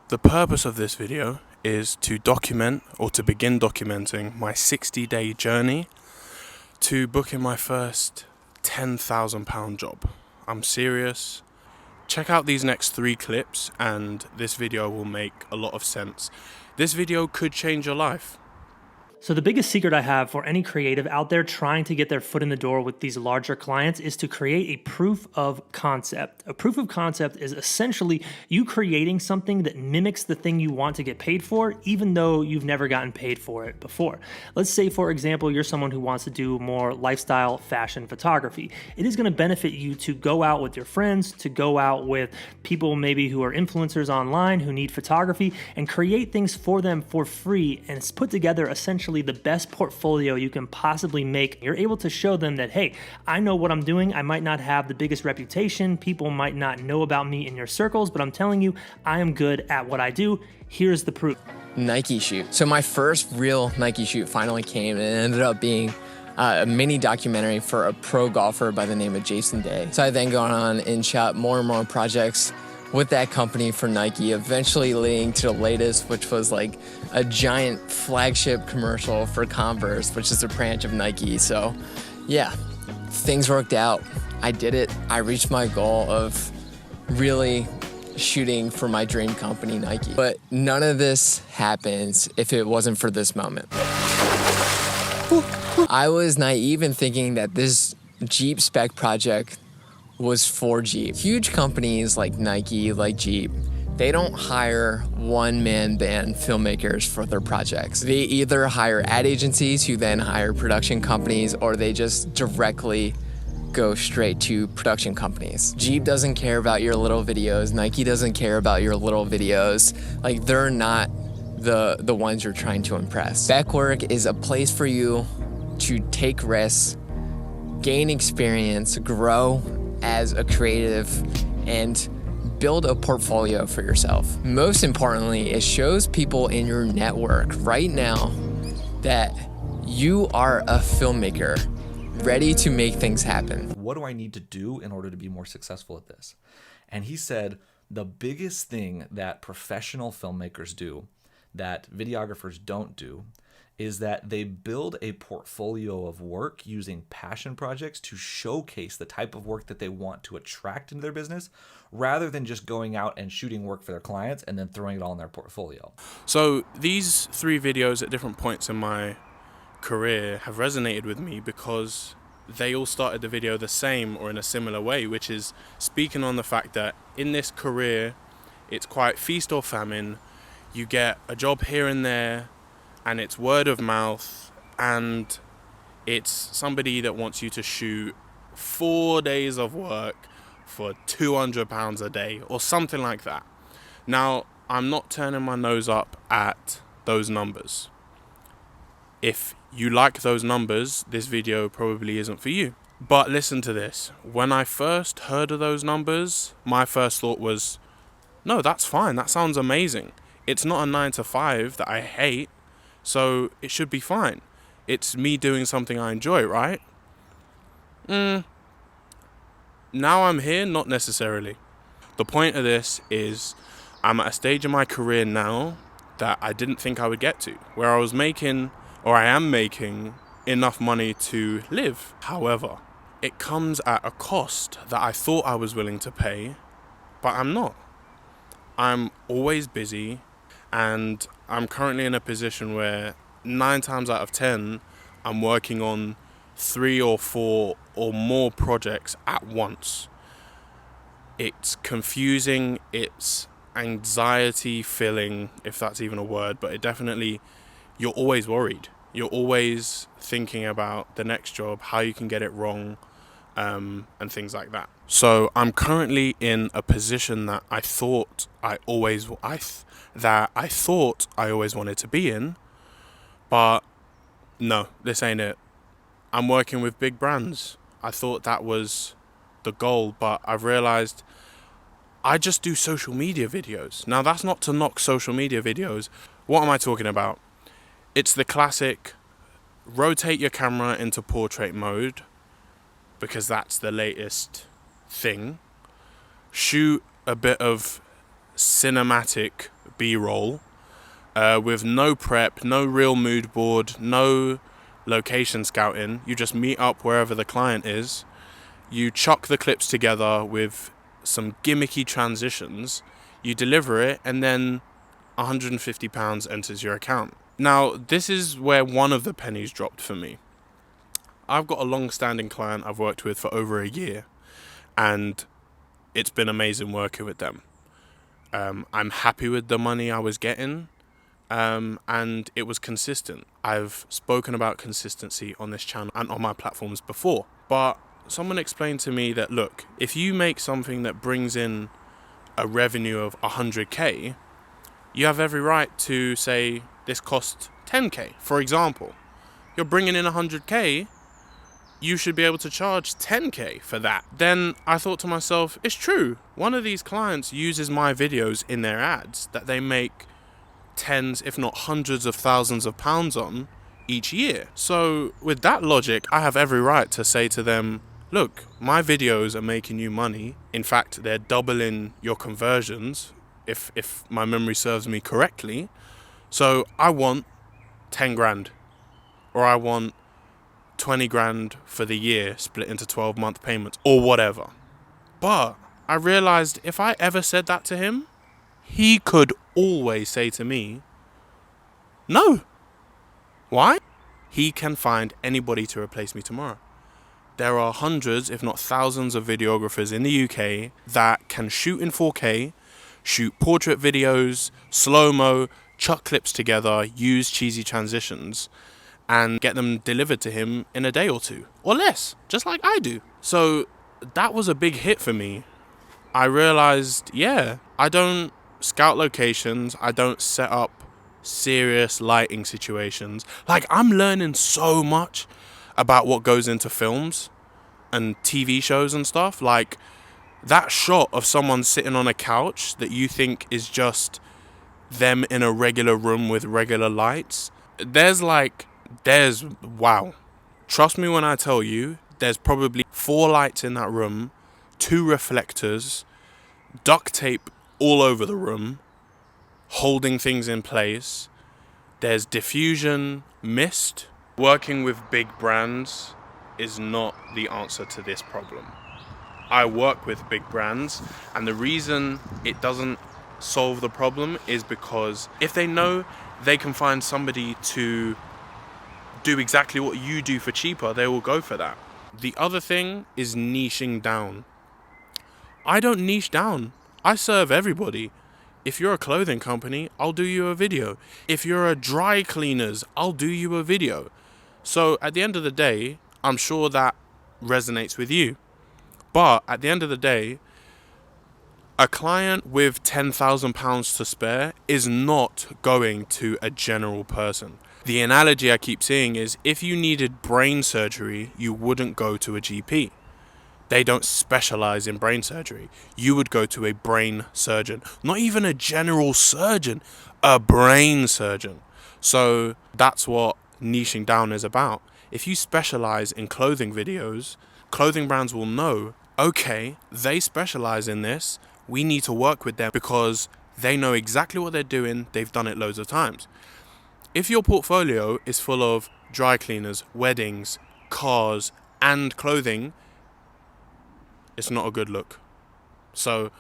The purpose of this video is to document, or to begin documenting, my 60-day journey to booking my first £10,000 job. I'm serious. Check out these next 3 clips and this video will make a lot of sense. This video could change your life. So the biggest secret I have for any creative out there trying to get their foot in the door with these larger clients is to create a proof of concept. A proof of concept is essentially you creating something that mimics the thing you want to get paid for, even though you've never gotten paid for it before. Let's say, for example, you're someone who wants to do more lifestyle fashion photography. It is going to benefit you to go out with your friends, to go out with people maybe who are influencers online who need photography, and create things for them for free and put together essentially the best portfolio you can possibly make. You're able to show them that, hey, I know what I'm doing. I might not have the biggest reputation. People might not know about me in your circles, but I'm telling you, I am good at what I do. Here's the proof. Nike shoot. So my first real Nike shoot finally came, and it ended up being a mini documentary for a pro golfer by the name of Jason Day. So I then gone on and shot more and more projects with that company for Nike, eventually leading to the latest, which was like a giant flagship commercial for Converse, which is a branch of Nike. So yeah, things worked out. I did it. I reached my goal of really shooting for my dream company, Nike. But none of this happens if it wasn't for this moment. I was naive in thinking that this Jeep Spec project was for Jeep. Huge companies like Nike, like Jeep, they don't hire one-man band filmmakers for their projects. They either hire ad agencies who then hire production companies, or they just directly go straight to production companies. Jeep doesn't care about your little videos. Nike doesn't care about your little videos. Like, they're not the ones you're trying to impress. Spec work is a place for you to take risks, gain experience, grow as a creative, and build a portfolio for yourself. Most importantly, it shows people in your network right now that you are a filmmaker ready to make things happen. What do I need to do in order to be more successful at this? And he said the biggest thing that professional filmmakers do that videographers don't do is that they build a portfolio of work using passion projects to showcase the type of work that they want to attract into their business, rather than just going out and shooting work for their clients and then throwing it all in their portfolio. So these 3 videos at different points in my career have resonated with me because they all started the video the same or in a similar way, which is speaking on the fact that in this career, it's quite feast or famine. You get a job here and there, and it's word of mouth, and it's somebody that wants you to shoot 4 days of work for £200 a day or something like that. Now, I'm not turning my nose up at those numbers. If you like those numbers, this video probably isn't for you. But listen to this. When I first heard of those numbers, my first thought was, no, that's fine. That sounds amazing. It's not a 9 to 5 that I hate. So it should be fine. It's me doing something I enjoy, right? Now I'm here, not necessarily. The point of this is I'm at a stage in my career now that I didn't think I would get to, where I was making, or I am making, enough money to live. However, it comes at a cost that I thought I was willing to pay, but I'm not. I'm always busy, and I'm currently in a position where 9 times out of 10, I'm working on 3 or 4 or more projects at once. It's confusing, it's anxiety filling, if that's even a word, but it definitely, you're always worried. You're always thinking about the next job, how you can get it wrong, and things like that. So I'm currently in a position that I thought I always wanted to be in, but no, this ain't it. I'm working with big brands. I thought that was the goal, but I've realized I just do social media videos. Now, that's not to knock social media videos. What am I talking about? It's the classic rotate your camera into portrait mode, because that's the latest thing. Shoot a bit of cinematic B-roll with no prep, no real mood board, no location scouting. You just meet up wherever the client is. You chuck the clips together with some gimmicky transitions. You deliver it, and then £150 enters your account. Now, this is where one of the pennies dropped for me. I've got a long-standing client I've worked with for over a year, and it's been amazing working with them. I'm happy with the money I was getting, and it was consistent. I've spoken about consistency on this channel and on my platforms before, but someone explained to me that, look, if you make something that brings in a revenue of 100k, you have every right to say this cost 10k. For example, you're bringing in 100k, you should be able to charge 10k for that. Then I thought to myself, it's true. One of these clients uses my videos in their ads that they make tens, if not hundreds of thousands of pounds on each year. So with that logic, I have every right to say to them, look, my videos are making you money. In fact, they're doubling your conversions, if my memory serves me correctly. So I want 10 grand, or I want 20 grand for the year split into 12-month payments, or whatever. But I realized if I ever said that to him, he could always say to me, no. Why? He can find anybody to replace me tomorrow. There are hundreds, if not thousands, of videographers in the UK that can shoot in 4K, shoot portrait videos, slow-mo, chuck clips together, use cheesy transitions, and get them delivered to him in a day or two, or less, just like I do. So that was a big hit for me. I realized, yeah, I don't scout locations, I don't set up serious lighting situations. Like, I'm learning so much about what goes into films and TV shows and stuff. Like, that shot of someone sitting on a couch that you think is just them in a regular room with regular lights, wow. Trust me when I tell you, there's probably 4 lights in that room, 2 reflectors, duct tape all over the room, holding things in place. There's diffusion, mist. Working with big brands is not the answer to this problem. I work with big brands, and the reason it doesn't solve the problem is because if they know they can find somebody to do exactly what you do for cheaper, they will go for that. The other thing is niching down. I don't niche down. I serve everybody. If you're a clothing company, I'll do you a video. If you're a dry cleaners, I'll do you a video. So at the end of the day, I'm sure that resonates with you. But at the end of the day, a client with £10,000 to spare is not going to a general person. The analogy I keep seeing is, if you needed brain surgery, you wouldn't go to a GP. They don't specialize in brain surgery. You would go to a brain surgeon. Not even a general surgeon, a brain surgeon. So that's what niching down is about. If you specialize in clothing videos, clothing brands will know, okay, they specialize in this. We need to work with them because they know exactly what they're doing. They've done it loads of times. If your portfolio is full of dry cleaners, weddings, cars, and clothing, it's not a good look. So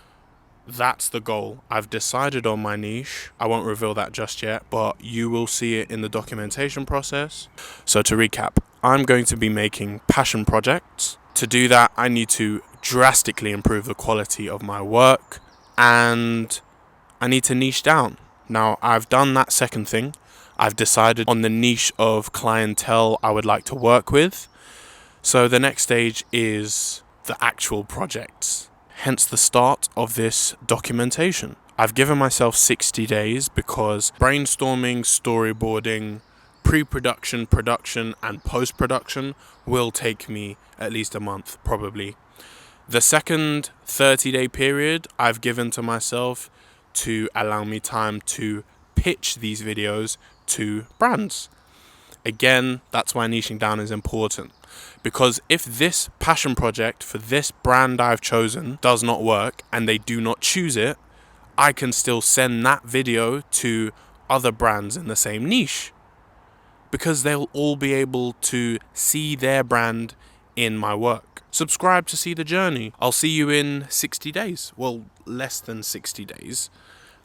that's the goal. I've decided on my niche. I won't reveal that just yet, but you will see it in the documentation process. So to recap, I'm going to be making passion projects. To do that, I need to drastically improve the quality of my work, and I need to niche down. Now, I've done that second thing. I've decided on the niche of clientele I would like to work with. So the next stage is the actual projects, hence the start of this documentation. I've given myself 60 days because brainstorming, storyboarding, pre-production, production, and post-production will take me at least a month, probably. The second 30-day period I've given to myself to allow me time to pitch these videos to brands. Again, that's why niching down is important. Because if this passion project for this brand I've chosen does not work and they do not choose it, I can still send that video to other brands in the same niche, because they'll all be able to see their brand in my work. Subscribe to see the journey. I'll see you in 60 days. Well, less than 60 days.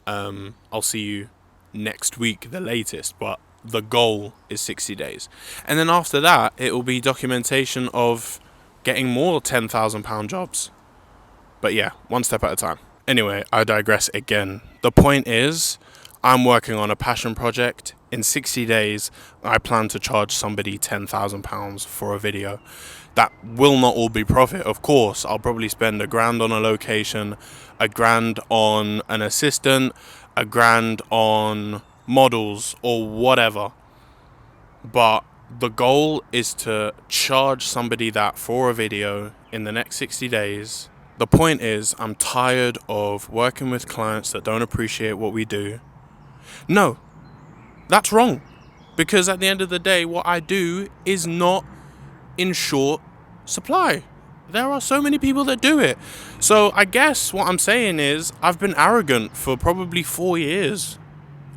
I'll see you next week, the latest, but the goal is 60 days. And then after that, it will be documentation of getting more £10,000 jobs. But yeah, one step at a time. Anyway, I digress again. The point is, I'm working on a passion project. In 60 days, I plan to charge somebody £10,000 for a video. That will not all be profit, of course. I'll probably spend £1,000 on a location, £1,000 on an assistant, £1,000 on models or whatever. But the goal is to charge somebody that for a video in the next 60 days. The point is, I'm tired of working with clients that don't appreciate what we do. No, that's wrong. Because at the end of the day, what I do is not in short supply. There are so many people that do it. So I guess what I'm saying is, I've been arrogant for probably 4 years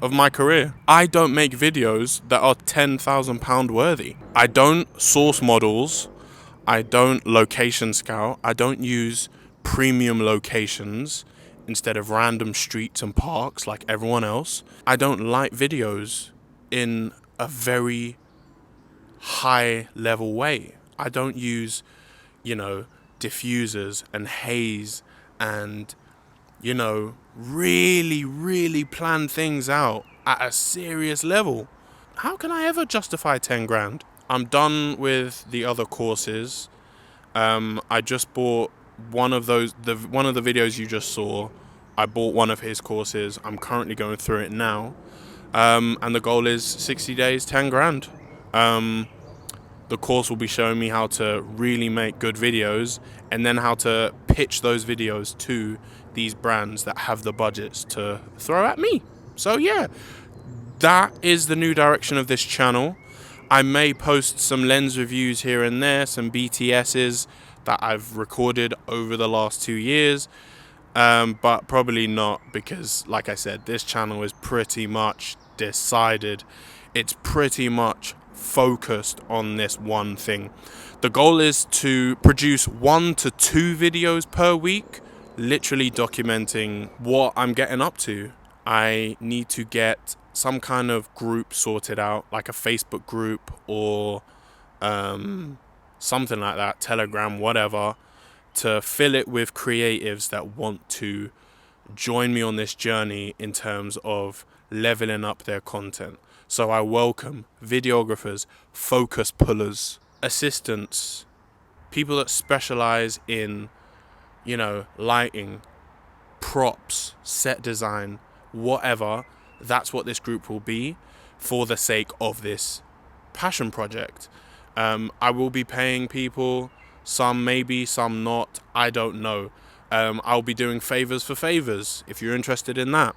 of my career. I don't make videos that are £10,000 worthy. I don't source models. I don't location scout. I don't use premium locations instead of random streets and parks like everyone else. I don't light videos in a very high level way. I don't use, diffusers and haze and, really plan things out at a serious level. How can I ever justify 10 grand? I'm done with the other courses. I just bought one of the videos you just saw. I bought one of his courses. I'm currently going through it now. And the goal is 60 days, 10 grand. The course will be showing me how to really make good videos and then how to pitch those videos to these brands that have the budgets to throw at me. So yeah, that is the new direction of this channel. I may post some lens reviews here and there, some BTSs that I've recorded over the last 2 years, but probably not, because like I said, this channel is pretty much decided. It's pretty much focused on this one thing. The goal is to produce 1 to 2 videos per week, literally documenting what I'm getting up to. I need to get some kind of group sorted out, like a Facebook group or something like that, Telegram, whatever, to fill it with creatives that want to join me on this journey in terms of leveling up their content. So I welcome videographers, focus pullers, assistants, people that specialize in, lighting, props, set design, whatever. That's what this group will be for the sake of this passion project. I will be paying people, some maybe, some not, I don't know. I'll be doing favors for favors if you're interested in that.